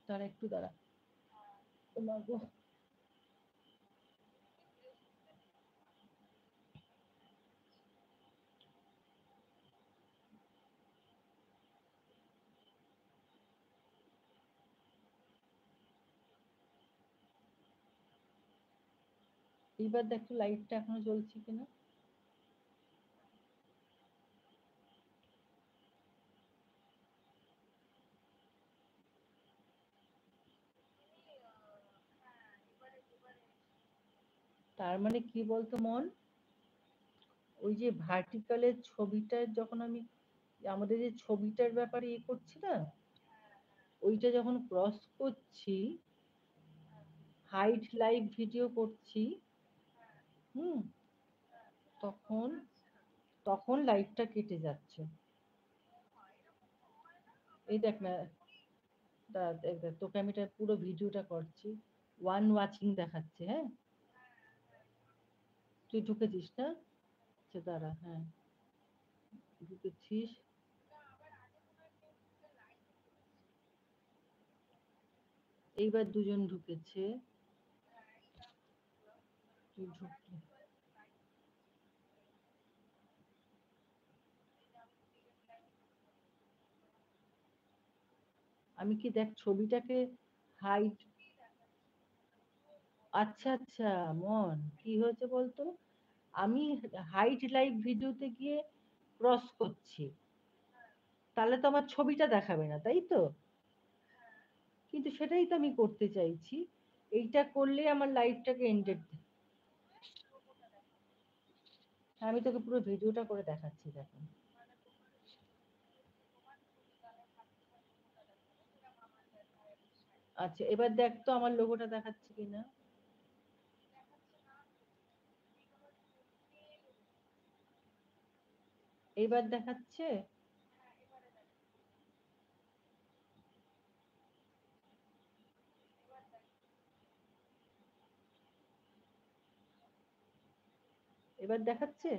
দাঁড়া একটু দাঁড়া। ও মা গো। এইবার দেখ তো লাইটটা এখনো জ্বলছে কিনা। তার মানে কি বলতো মন, ওই যে ভার্টিক্যালের ছবিটা যখন আমি আমাদের যে ছবিটার ব্যাপারে করছি না, ওইটা যখন ক্রস করছি, হাইট লাইভ ভিডিও করছি, হুম, তখন তখন লাইটটা কেটে যাচ্ছে। এই দেখ না, দেখ দেখ, তোকে আমি এটা পুরো ভিডিওটা করছি, ওয়ান ওয়াচিং দেখাচ্ছে, হ্যাঁ, তুই ঢুকেছিস না? আচ্ছা দাঁড়া, হ্যাঁ, ঢুকেছিস। এইবার দুজন ঢুকেছে, তুই ঢুকলি। আমি কি দেখ ছবিটাকে হাইট, আচ্ছা আচ্ছা মন, কি হয়েছে বলতো, আমি হাইট লাইভ ভিডিওতে গিয়ে ক্রস করছি, তাহলে তো আমার ছবিটা দেখাবে না, তাই তো? কিন্তু সেটাই তো আমি করতে চাইছি, এইটা করলে আমার লাইভটাকে এন্ডেড। আমি তোকে পুরো ভিডিওটা করে দেখাচ্ছি দেখো। আচ্ছা এবার দেখ তো আমার লোগোটা দেখাচ্ছে কিনা। এইবার দেখাচ্ছে। এবার দেখাচ্ছে।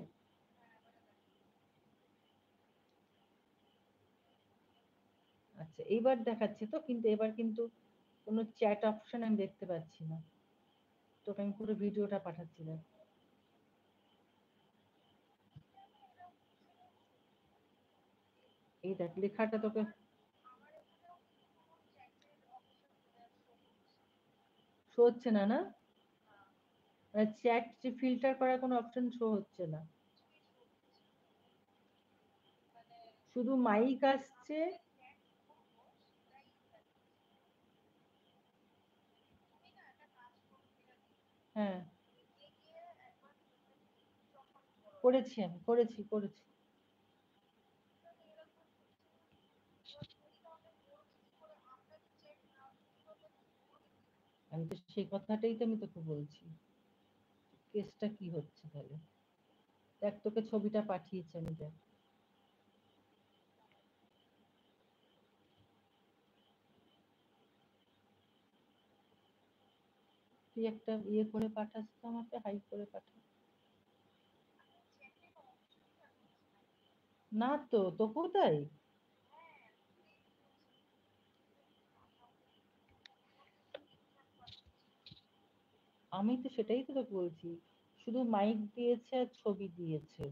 আচ্ছা এইবার দেখাচ্ছে তো, কিন্তু এবার কিন্তু কোনো চ্যাট অপশন আমি দেখতে পাচ্ছি না। তোকে আমি পুরো ভিডিওটা পাঠাচ্ছি দেখ। এই দেখ লেখাটা তোকে শো হচ্ছে না, না? চ্যাট যে ফিল্টার করার কোনো অপশন শো হচ্ছে না, শুধু মাইক আসছে। হ্যাঁ, করেছি, আমি করেছি। আমি তো সেই কথাটাই তো আমি তোকে বলছি, কেসটা কি হচ্ছে তাহলে। দেখ তোকে ছবিটা পাঠিয়েছি আমি, দেখ। তুই একটা ইয়ে করে পাঠাস তো আমাকে, হাই করে পাঠা। না তো, তোকেও তাই? আমি তো সেটাই তো তোকে বলছি, শুধু মাইক দিয়েছে আর ছবি দিয়েছে।